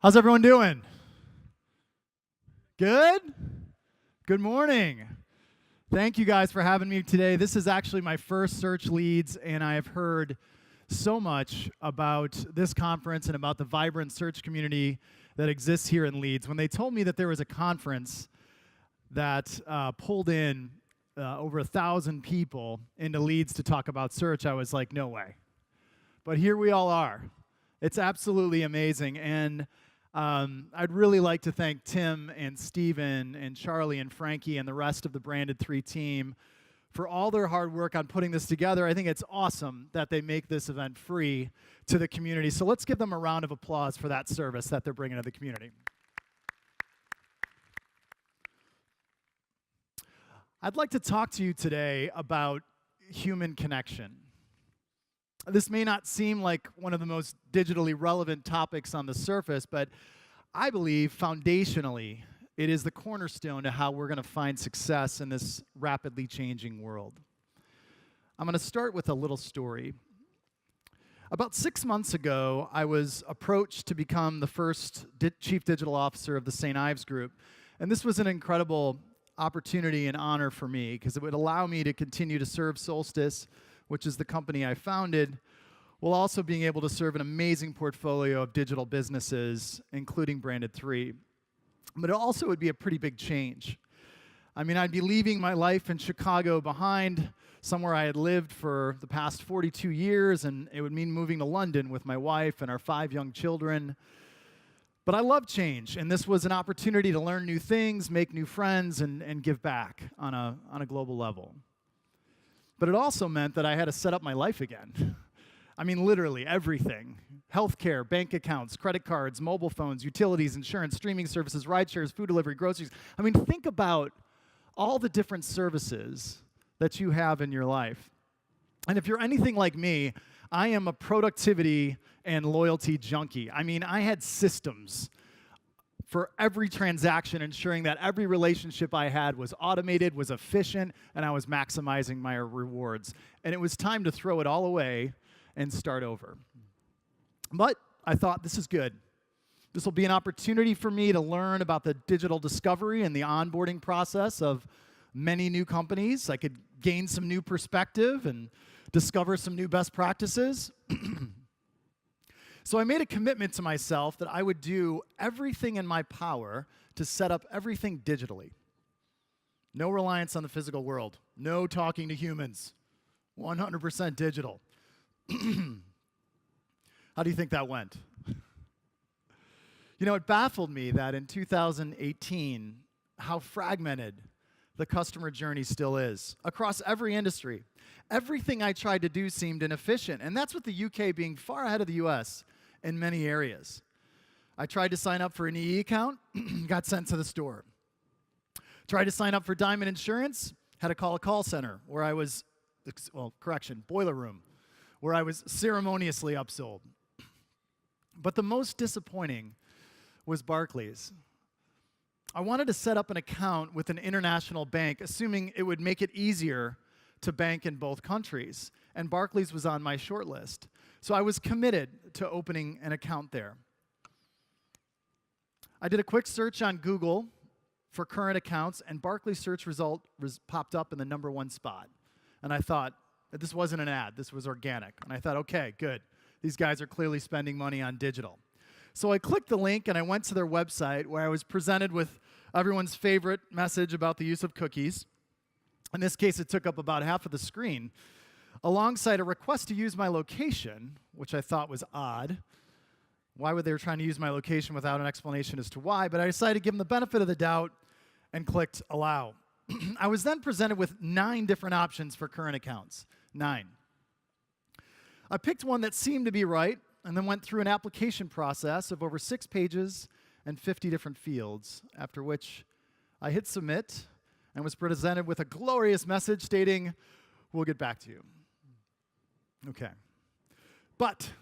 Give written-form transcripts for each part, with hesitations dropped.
How's everyone doing? Good? Good morning. Thank you guys for having me today. This is actually my first SearchLeeds, and I have heard so much about this conference and about the vibrant search community that exists here in Leeds. When they told me that there was a conference that pulled in over 1,000 people into Leeds to talk about search, I was like, no way. But here we all are. It's absolutely amazing. And I'd really like to thank Tim and Steven and Charlie and Frankie and the rest of the Branded 3 team for all their hard work on putting this together. I think it's awesome that they make this event free to the community. So let's give them a round of applause for that service that they're bringing to the community. I'd like to talk to you today about human connection. This may not seem like one of the most digitally relevant topics on the surface, but I believe foundationally it is the cornerstone to how we're going to find success in this rapidly changing world. I'm going to start with a little story. About 6 months ago, I was approached to become the first Chief Digital Officer of the St. Ives Group, and this was an incredible opportunity and honor for me because it would allow me to continue to serve Solstice, which is the company I founded, while also being able to serve an amazing portfolio of digital businesses, including Branded 3. But it also would be a pretty big change. I mean, I'd be leaving my life in Chicago behind, somewhere I had lived for the past 42 years, and it would mean moving to London with my wife and our 5 young children. But I love change, and this was an opportunity to learn new things, make new friends, and give back on a global level. But it also meant that I had to set up my life again. I mean, literally everything. Healthcare, bank accounts, credit cards, mobile phones, utilities, insurance, streaming services, ride shares, food delivery, groceries. I mean, think about all the different services that you have in your life. And if you're anything like me, I am a productivity and loyalty junkie. I mean, I had systems for every transaction, ensuring that every relationship I had was automated, was efficient, and I was maximizing my rewards. And it was time to throw it all away and start over. But I thought, this is good. This will be an opportunity for me to learn about the digital discovery and the onboarding process of many new companies. I could gain some new perspective and discover some new best practices. So I made a commitment to myself that I would do everything in my power to set up everything digitally. No reliance on the physical world. No talking to humans. 100% digital. How do you think that went? You know, it baffled me that in 2018, how fragmented the customer journey still is across every industry. Everything I tried to do seemed inefficient, and that's with the UK being far ahead of the US in many areas. I tried to sign up for an EE account, got sent to the store. Tried to sign up for Diamond Insurance, had to call a call center where I was, boiler room, where I was ceremoniously upsold. But the most disappointing was Barclays. I wanted to set up an account with an international bank, assuming it would make it easier to bank in both countries, and Barclays was on my short list. So I was committed to opening an account there. I did a quick search on Google for current accounts, and Barclays search result popped up in the #1 spot. And I thought, this wasn't an ad, this was organic. And I thought, okay, good. These guys are clearly spending money on digital. So I clicked the link and I went to their website where I was presented with everyone's favorite message about the use of cookies. In this case, it took up about half of the screen, alongside a request to use my location, which I thought was odd. Why would they be trying to use my location without an explanation as to why? But I decided to give them the benefit of the doubt and clicked allow. I was then presented with 9 different options for current accounts. 9. I picked one that seemed to be right and then went through an application process of over 6 pages and 50 different fields, after which I hit submit and was presented with a glorious message stating, "We'll get back to you." Okay. But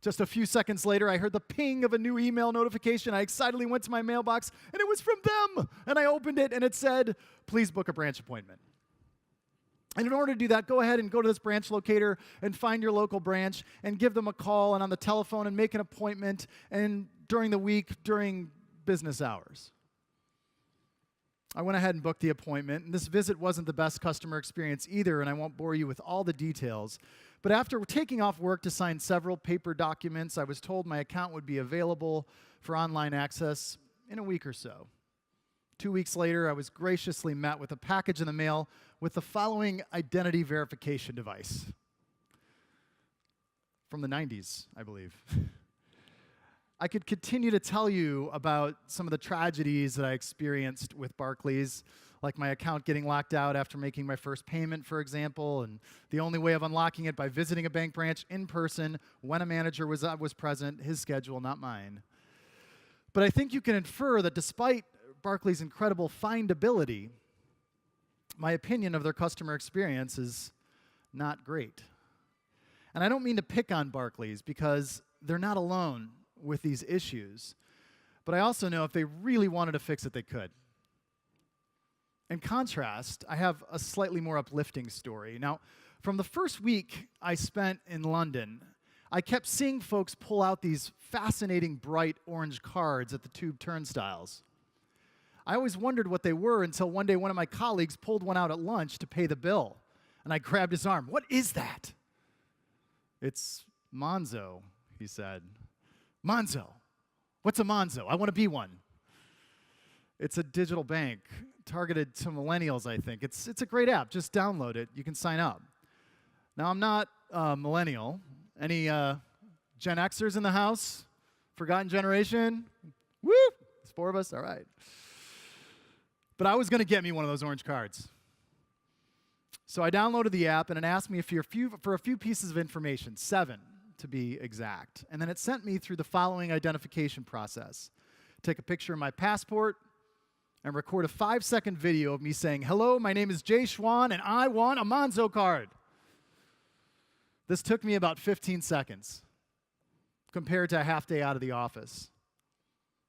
just a few seconds later, I heard the ping of a new email notification. I excitedly went to my mailbox, and it was from them. And I opened it, and it said, "Please book a branch appointment." And in order to do that, go ahead and go to this branch locator and find your local branch and give them a call and on the telephone and make an appointment and during the week, during business hours. I went ahead and booked the appointment, and this visit wasn't the best customer experience either, and I won't bore you with all the details. But after taking off work to sign several paper documents, I was told my account would be available for online access in a week or so. 2 weeks later, I was graciously met with a package in the mail with the following identity verification device. From the 90s, I believe. I could continue to tell you about some of the tragedies that I experienced with Barclays, like my account getting locked out after making my first payment, for example, and the only way of unlocking it by visiting a bank branch in person when a manager was present, his schedule, not mine. But I think you can infer that despite Barclays' incredible findability, my opinion of their customer experience is not great. And I don't mean to pick on Barclays because they're not alone with these issues, but I also know if they really wanted to fix it, they could. In contrast, I have a slightly more uplifting story. Now, from the first week I spent in London, I kept seeing folks pull out these fascinating bright orange cards at the tube turnstiles. I always wondered what they were until one day one of my colleagues pulled one out at lunch to pay the bill, and I grabbed his arm. "What is that?" "It's Monzo," he said. "Monzo? What's a Monzo? I want to be one." "It's a digital bank targeted to millennials, I think. It's a great app. Just download it. You can sign up." Now, I'm not a millennial. Any Gen Xers in the house? Forgotten generation? Woo! There's 4 of us? All right. But I was going to get me one of those orange cards. So I downloaded the app, and it asked me for a few pieces of information, 7 to be exact. And then it sent me through the following identification process. Take a picture of my passport and record a 5-second video of me saying, "Hello, my name is Jay Schwan, and I want a Monzo card." This took me about 15 seconds compared to a half day out of the office.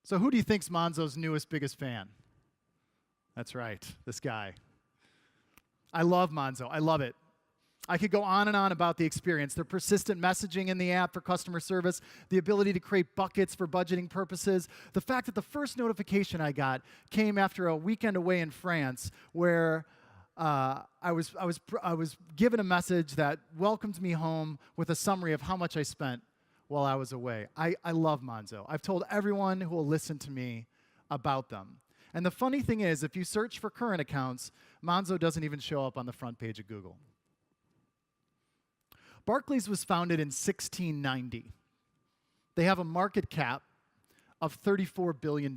So who do you think's Monzo's newest, biggest fan? That's right, this guy. I love Monzo. I love it. I could go on and on about the experience. Their persistent messaging in the app for customer service, the ability to create buckets for budgeting purposes, the fact that the first notification I got came after a weekend away in France where I was given a message that welcomed me home with a summary of how much I spent while I was away. I love Monzo. I've told everyone who will listen to me about them. And the funny thing is, if you search for current accounts, Monzo doesn't even show up on the front page of Google. Barclays was founded in 1690. They have a market cap of $34 billion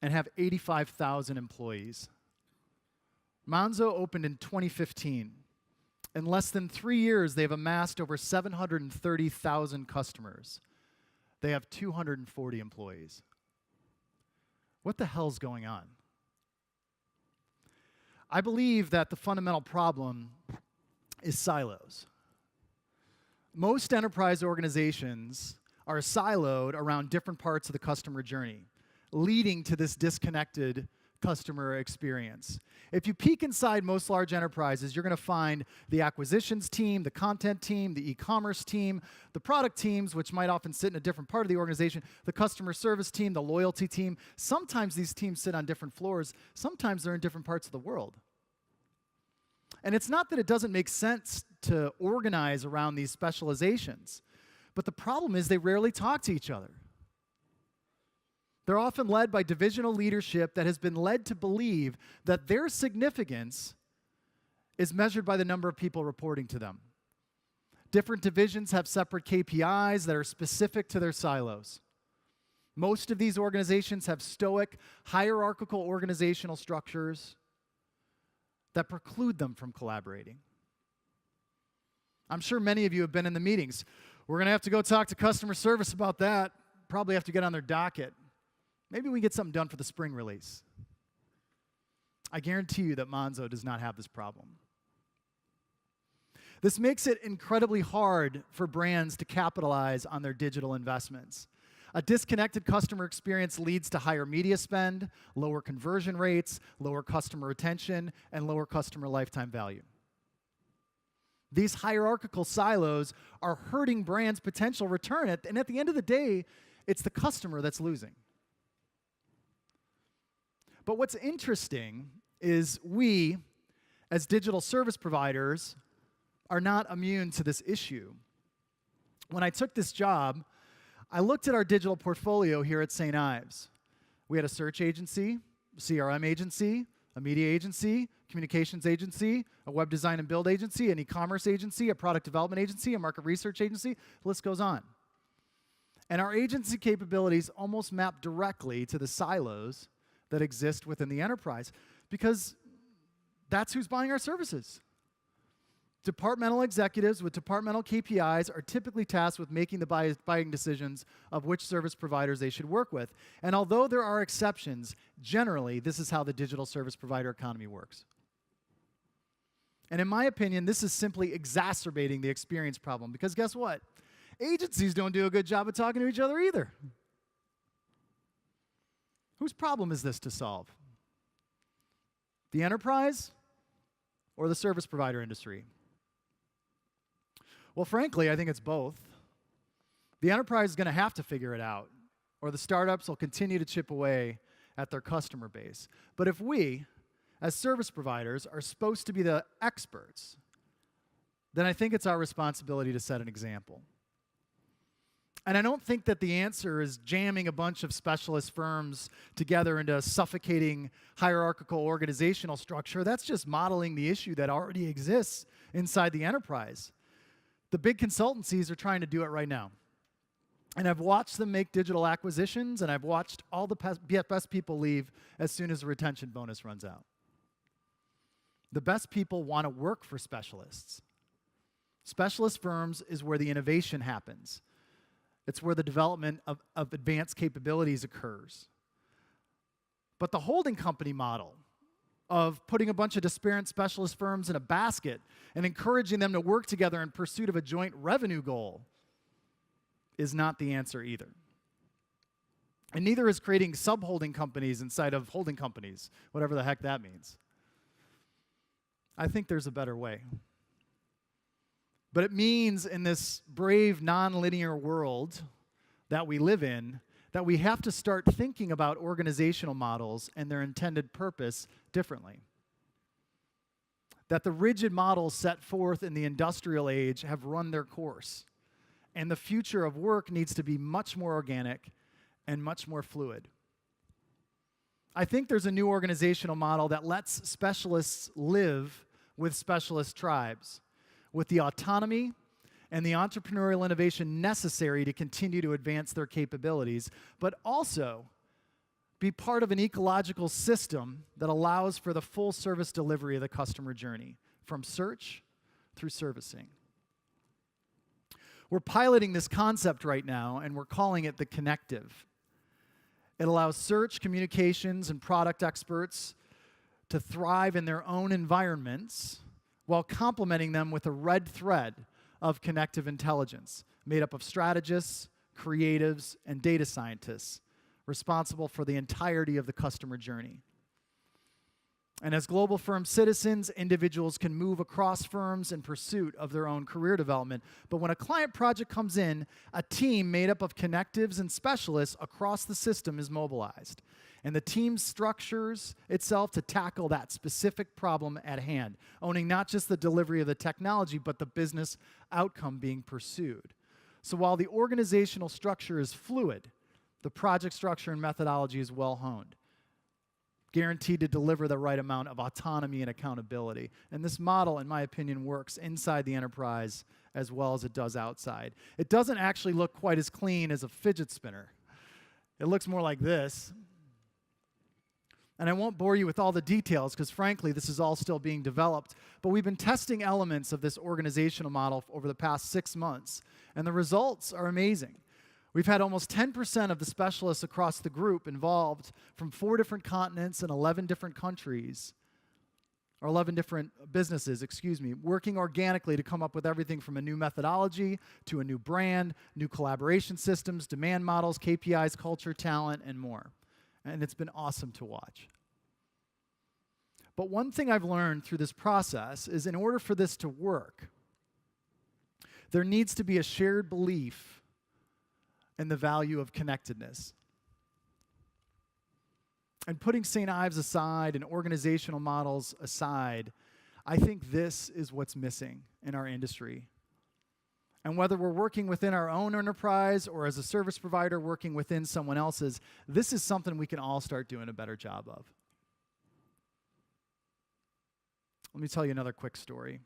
and have 85,000 employees. Monzo opened in 2015. In less than 3 years, they've amassed over 730,000 customers. They have 240 employees. What the hell's going on? I believe that the fundamental problem is silos. Most enterprise organizations are siloed around different parts of the customer journey, leading to this disconnected customer experience. If you peek inside most large enterprises, you're going to find the acquisitions team, the content team, the e-commerce team, the product teams, which might often sit in a different part of the organization, the customer service team, the loyalty team. Sometimes these teams sit on different floors. Sometimes they're in different parts of the world. And it's not that it doesn't make sense to organize around these specializations, but the problem is they rarely talk to each other. They're often led by divisional leadership that has been led to believe that their significance is measured by the number of people reporting to them. Different divisions have separate KPIs that are specific to their silos. Most of these organizations have stoic, hierarchical organizational structures that preclude them from collaborating. I'm sure many of you have been in the meetings. We're going to have to go talk to customer service about that. Probably have to get on their docket. Maybe we get something done for the spring release. I guarantee you that Monzo does not have this problem. This makes it incredibly hard for brands to capitalize on their digital investments. A disconnected customer experience leads to higher media spend, lower conversion rates, lower customer retention, and lower customer lifetime value. These hierarchical silos are hurting brands' potential return, and at the end of the day, it's the customer that's losing. But what's interesting is we, as digital service providers, are not immune to this issue. When I took this job, I looked at our digital portfolio here at St. Ives. We had a search agency, a CRM agency, a media agency, communications agency, a web design and build agency, an e-commerce agency, a product development agency, a market research agency. The list goes on. And our agency capabilities almost map directly to the silos that exist within the enterprise because that's who's buying our services. Departmental executives with departmental KPIs are typically tasked with making the buying decisions of which service providers they should work with. And although there are exceptions, generally, this is how the digital service provider economy works. And in my opinion, this is simply exacerbating the experience problem because guess what? Agencies don't do a good job of talking to each other either. Whose problem is this to solve? The enterprise or the service provider industry? Well, frankly, I think it's both. The enterprise is going to have to figure it out, or the startups will continue to chip away at their customer base. But if we, as service providers, are supposed to be the experts, then I think it's our responsibility to set an example. And I don't think that the answer is jamming a bunch of specialist firms together into a suffocating hierarchical organizational structure. That's just modeling the issue that already exists inside the enterprise. The big consultancies are trying to do it right now. And I've watched them make digital acquisitions, and I've watched all the best people leave as soon as the retention bonus runs out. The best people want to work for specialists. Specialist firms is where the innovation happens. It's where the development of advanced capabilities occurs. But the holding company model of putting a bunch of disparate specialist firms in a basket and encouraging them to work together in pursuit of a joint revenue goal is not the answer either. And neither is creating sub-holding companies inside of holding companies, whatever the heck that means. I think there's a better way. But it means in this brave, non-linear world that we live in, that we have to start thinking about organizational models and their intended purpose differently. That the rigid models set forth in the industrial age have run their course, and the future of work needs to be much more organic and much more fluid. I think there's a new organizational model that lets specialists live with specialist tribes, with the autonomy and the entrepreneurial innovation necessary to continue to advance their capabilities, but also be part of an ecological system that allows for the full service delivery of the customer journey, from search through servicing. We're piloting this concept right now, and we're calling it the connective. It allows search, communications, and product experts to thrive in their own environments while complementing them with a red thread of connective intelligence made up of strategists, creatives, and data scientists responsible for the entirety of the customer journey. And as global firm citizens, individuals can move across firms in pursuit of their own career development. But when a client project comes in, a team made up of connectives and specialists across the system is mobilized. And the team structures itself to tackle that specific problem at hand, owning not just the delivery of the technology, but the business outcome being pursued. So while the organizational structure is fluid, the project structure and methodology is well honed, guaranteed to deliver the right amount of autonomy and accountability. And this model, in my opinion, works inside the enterprise as well as it does outside. It doesn't actually look quite as clean as a fidget spinner. It looks more like this. And I won't bore you with all the details because, frankly, this is all still being developed. But we've been testing elements of this organizational model over the past 6 months, and the results are amazing. We've had almost 10% of the specialists across the group involved from 4 different continents and 11 different countries or 11 different businesses, working organically to come up with everything from a new methodology to a new brand, new collaboration systems, demand models, KPIs, culture, talent, and more. And it's been awesome to watch. But one thing I've learned through this process is in order for this to work, there needs to be a shared belief in the value of connectedness. And putting St. Ives aside and organizational models aside, I think this is what's missing in our industry. And whether we're working within our own enterprise or as a service provider working within someone else's, this is something we can all start doing a better job of. Let me tell you another quick story.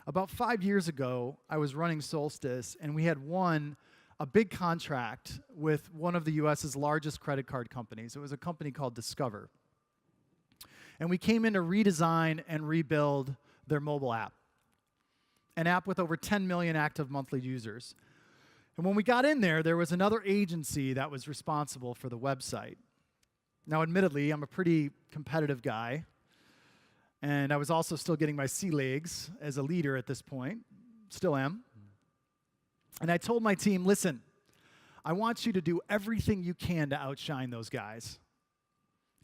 About 5 years ago, I was running Solstice, and we had won a big contract with one of the US's largest credit card companies. It was a company called Discover. And we came in to redesign and rebuild their mobile app, an app with over 10 million active monthly users. And when we got in there, there was another agency that was responsible for the website. Now, admittedly, I'm a pretty competitive guy, and I was also still getting my sea legs as a leader at this point, still am. And I told my team, listen, I want you to do everything you can to outshine those guys.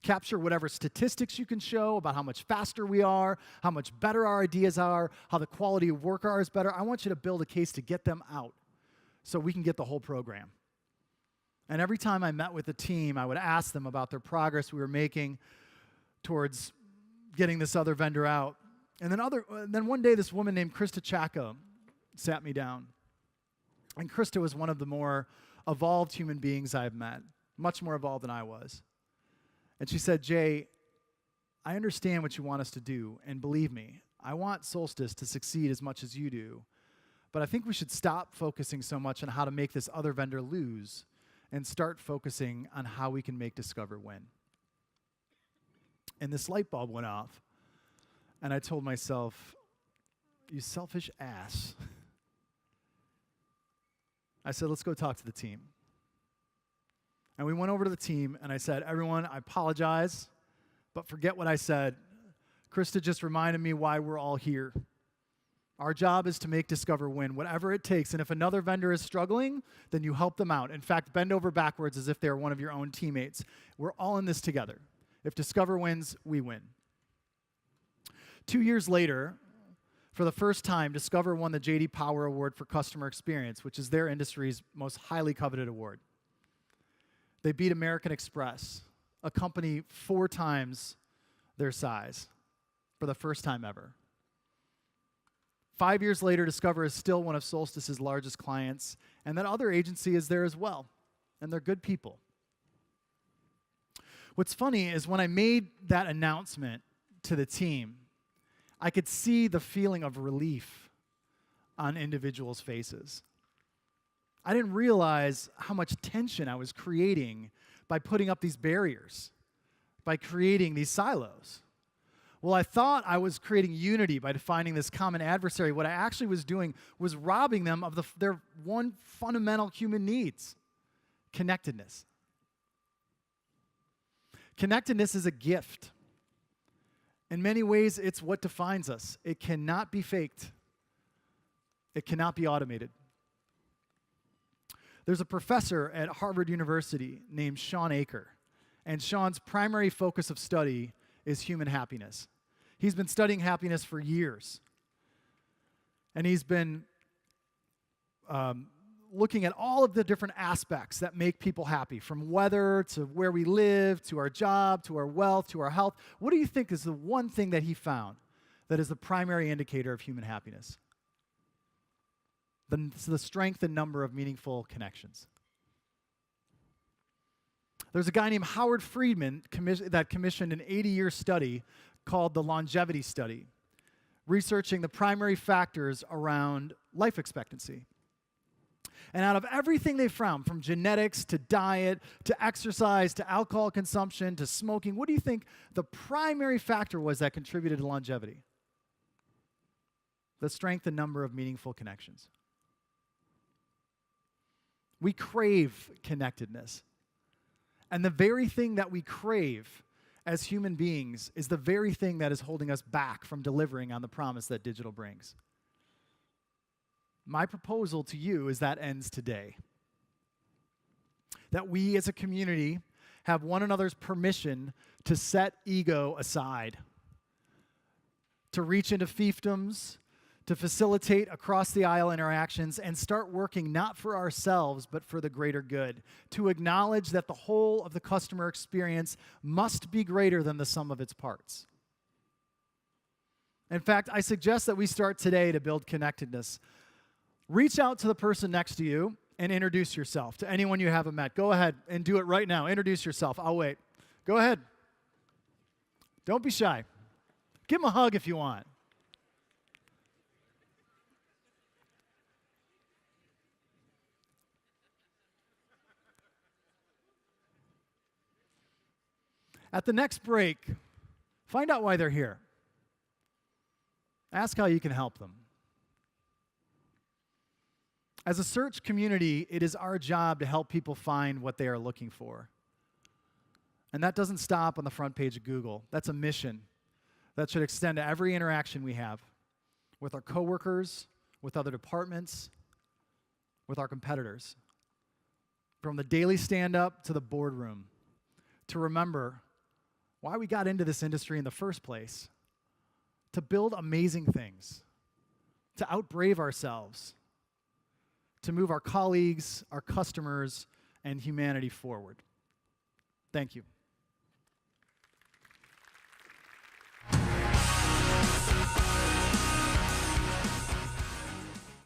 Capture whatever statistics you can show about how much faster we are, how much better our ideas are, how the quality of work is better. I want you to build a case to get them out so we can get the whole program. And every time I met with the team, I would ask them about their progress we were making towards getting this other vendor out. And then one day, this woman named Krista Chacko sat me down. And Krista was one of the more evolved human beings I've met, much more evolved than I was. And she said, Jay, I understand what you want us to do, and believe me, I want Solstice to succeed as much as you do, but I think we should stop focusing so much on how to make this other vendor lose and start focusing on how we can make Discover win. And this light bulb went off, and I told myself, you selfish ass. I said, let's go talk to the team. And we went over to the team, and I said, everyone, I apologize, but forget what I said. Krista just reminded me why we're all here. Our job is to make Discover win, whatever it takes. And if another vendor is struggling, then you help them out. In fact, bend over backwards as if they're one of your own teammates. We're all in this together. If Discover wins, we win. 2 years later, for the first time, Discover won the J.D. Power Award for Customer Experience, which is their industry's most highly coveted award. They beat American Express, a company 4 times their size, for the first time ever. 5 years later, Discover is still one of Solstice's largest clients, and that other agency is there as well, and they're good people. What's funny is when I made that announcement to the team, I could see the feeling of relief on individuals' faces. I didn't realize how much tension I was creating by putting up these barriers, by creating these silos. Well, I thought I was creating unity by defining this common adversary. What I actually was doing was robbing them of their one fundamental human needs, connectedness. Connectedness is a gift. In many ways, it's what defines us. It cannot be faked. It cannot be automated. There's a professor at Harvard University named Schwan, and Schwan's primary focus of study is human happiness. He's been studying happiness for years, and he's been looking at all of the different aspects that make people happy, from weather to where we live, to our job, to our wealth, to our health. What do you think is the one thing that he found that is the primary indicator of human happiness? The strength and number of meaningful connections. There's a guy named Howard Friedman that commissioned an 80-year study called the Longevity Study, researching the primary factors around life expectancy. And out of everything they found, from genetics to diet to exercise to alcohol consumption to smoking, what do you think the primary factor was that contributed to longevity? The strength and number of meaningful connections. We crave connectedness. And the very thing that we crave as human beings is the very thing that is holding us back from delivering on the promise that digital brings. My proposal to you is that ends today. That we as a community have one another's permission to set ego aside, to reach into fiefdoms, to facilitate across-the-aisle interactions, and start working not for ourselves, but for the greater good, to acknowledge that the whole of the customer experience must be greater than the sum of its parts. In fact, I suggest that we start today to build connectedness. Reach out to the person next to you and introduce yourself to anyone you haven't met. Go ahead and do it right now. Introduce yourself. I'll wait. Go ahead. Don't be shy. Give them a hug if you want. At the next break, find out why they're here. Ask how you can help them. As a search community, it is our job to help people find what they are looking for. And that doesn't stop on the front page of Google. That's a mission that should extend to every interaction we have with our coworkers, with other departments, with our competitors. From the daily stand-up to the boardroom, to remember why we got into this industry in the first place, to build amazing things, to outbrave ourselves, to move our colleagues, our customers, and humanity forward. Thank you.